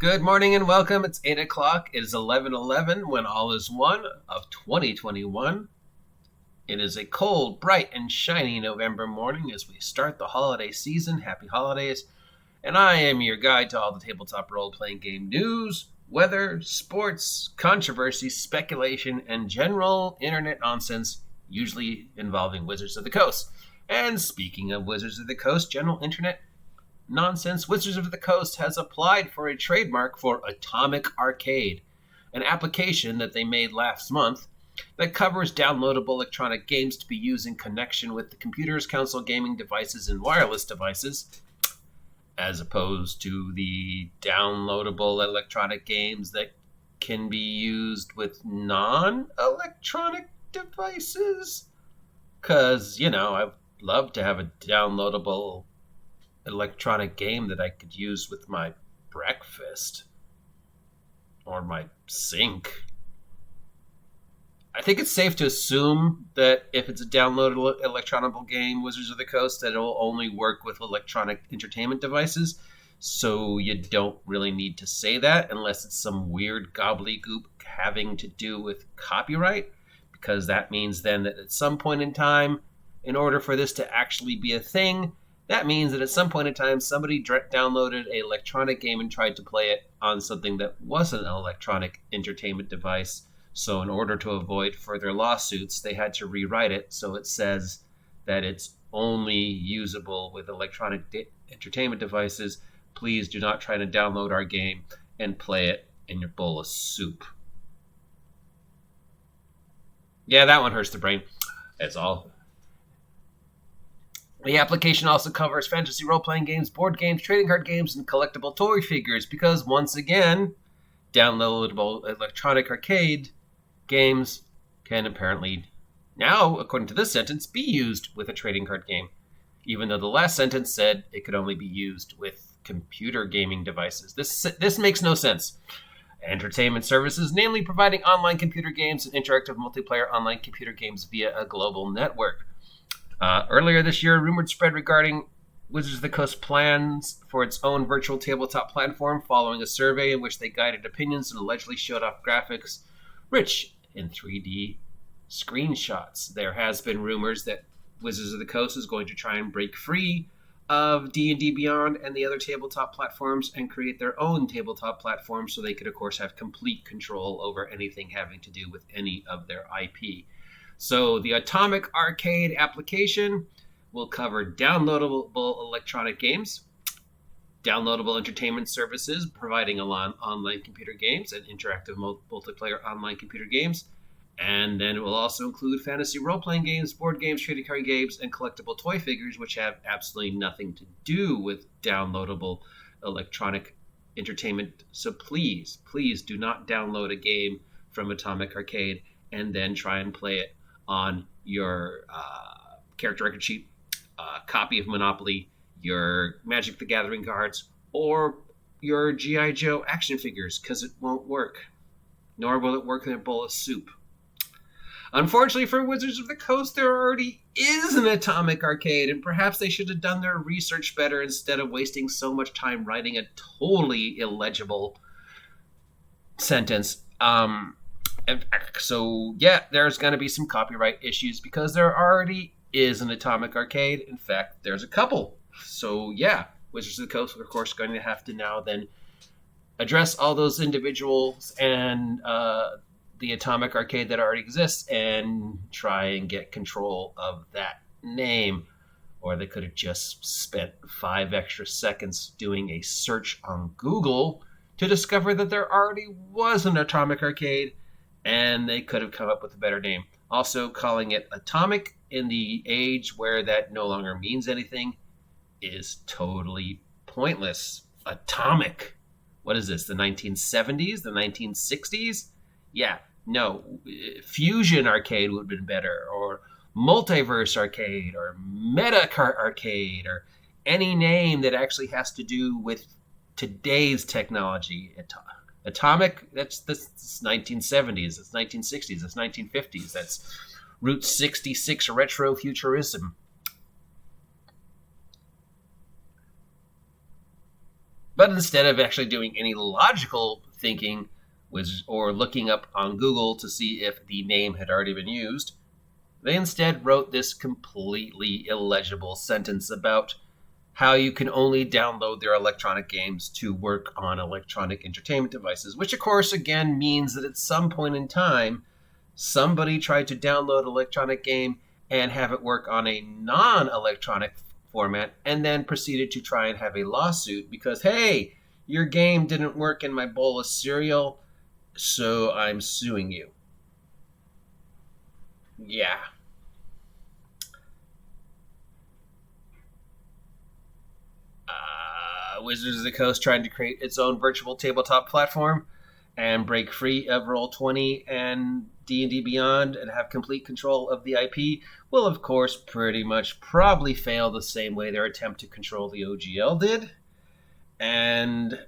Good morning and welcome. It's 8 o'clock. It is 11:11 when all is one of 2021. It is a cold, bright, and shiny November morning as we start the holiday season. Happy holidays. And I am your guide to all the tabletop role-playing game news, weather, sports, controversy, speculation, and general internet nonsense, usually involving Wizards of the Coast. And speaking of Wizards of the Coast, general internet nonsense, Wizards of the Coast has applied for a trademark for Atomic Arcade, an application that they made last month that covers downloadable electronic games to be used in connection with the computers, console gaming devices, and wireless devices, as opposed to the downloadable electronic games that can be used with non-electronic devices. Because, I'd love to have a downloadable electronic game that I could use with my breakfast or my sink. I think it's safe to assume that if it's a downloadable electronic game, Wizards of the Coast, that it will only work with electronic entertainment devices. So you don't really need to say that unless it's some weird gobbledygook having to do with copyright, because that means then that at some point in time, in order for this to actually be a thing, that means that at some point in time, somebody downloaded an electronic game and tried to play it on something that wasn't an electronic entertainment device. So in order to avoid further lawsuits, they had to rewrite it so it says that it's only usable with electronic entertainment devices. Please do not try to download our game and play it in your bowl of soup. Yeah, that one hurts the brain. That's all. The application also covers fantasy role-playing games, board games, trading card games, and collectible toy figures because, once again, downloadable electronic arcade games can apparently now, according to this sentence, be used with a trading card game, even though the last sentence said it could only be used with computer gaming devices. This makes no sense. Entertainment services, namely providing online computer games and interactive multiplayer online computer games via a global network. Earlier this year, rumors spread regarding Wizards of the Coast plans for its own virtual tabletop platform following a survey in which they guided opinions and allegedly showed off graphics rich in 3D screenshots. There has been rumors that Wizards of the Coast is going to try and break free of D&D Beyond and the other tabletop platforms and create their own tabletop platform so they could, of course, have complete control over anything having to do with any of their IP. So the Atomic Arcade application will cover downloadable electronic games, downloadable entertainment services providing online computer games and interactive multiplayer online computer games, and then it will also include fantasy role-playing games, board games, trading card games, and collectible toy figures, which have absolutely nothing to do with downloadable electronic entertainment. So please do not download a game from Atomic Arcade and then try and play it on your character record sheet, copy of Monopoly, your Magic the Gathering cards, or your G.I. Joe action figures, because it won't work. Nor will it work in a bowl of soup. Unfortunately for Wizards of the Coast, there already is an Atomic Arcade, and perhaps they should have done their research better instead of wasting so much time writing a totally illegible sentence. So, there's going to be some copyright issues because there already is an Atomic Arcade. In fact, there's a couple. So, Wizards of the Coast are, of course, going to have to now then address all those individuals and the Atomic Arcade that already exists and try and get control of that name. Or they could have just spent 5 extra seconds doing a search on Google to discover that there already was an Atomic Arcade, and they could have come up with a better name. Also, calling it Atomic in the age where that no longer means anything is totally pointless. Atomic. What is this, the 1970s? The 1960s? Yeah, no. Fusion Arcade would have been better, or Multiverse Arcade, or Meta Arcade, or any name that actually has to do with today's technology. Atomic, that's 1970s, that's 1960s, that's 1950s, that's Route 66 retro futurism. 」 . 」 . 」 . 」 . 」 . 」 . 」 . 」 . 」 . 」 . 」 . 」 . 」 . 」 . 」 . 」 . 」 . 」 . 」 . 」 . 」 . 」 . 」 . 」 . 」 . 」 . 」 . 」 . 」But instead of actually doing any logical thinking or looking up on Google to see if the name had already been used, they instead wrote this completely illegible sentence about how you can only download their electronic games to work on electronic entertainment devices, which of course again means that at some point in time, somebody tried to download an electronic game and have it work on a non-electronic format and then proceeded to try and have a lawsuit because, hey, your game didn't work in my bowl of cereal, so I'm suing you. Yeah. Wizards of the Coast trying to create its own virtual tabletop platform and break free of Roll20 and D&D Beyond and have complete control of the IP will, of course, pretty much probably fail the same way their attempt to control the OGL did. And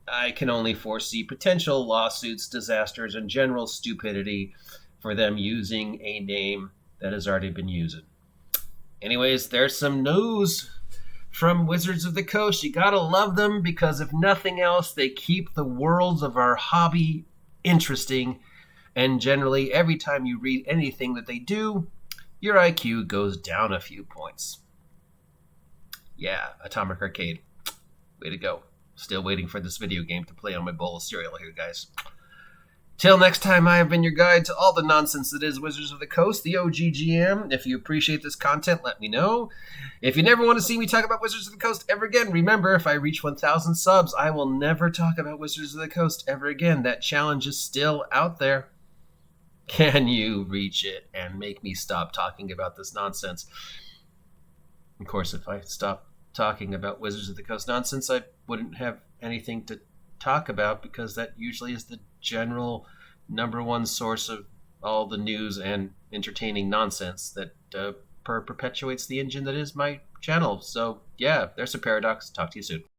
I can only foresee potential lawsuits, disasters, and general stupidity for them using a name that has already been used. Anyways, there's some news from Wizards of the Coast. You gotta love them because if nothing else, they keep the worlds of our hobby interesting. And generally, every time you read anything that they do, your IQ goes down a few points. Yeah, Atomic Arcade. Way to go. Still waiting for this video game to play on my bowl of cereal here, guys. Till next time, I have been your guide to all the nonsense that is Wizards of the Coast, the OGGM. If you appreciate this content, let me know. If you never want to see me talk about Wizards of the Coast ever again, remember, if I reach 1,000 subs, I will never talk about Wizards of the Coast ever again. That challenge is still out there. Can you reach it and make me stop talking about this nonsense? Of course, if I stopped talking about Wizards of the Coast nonsense, I wouldn't have anything to talk about because that usually is the general number one source of all the news and entertaining nonsense that perpetuates the engine that is my channel. So yeah, there's a paradox. Talk to you soon.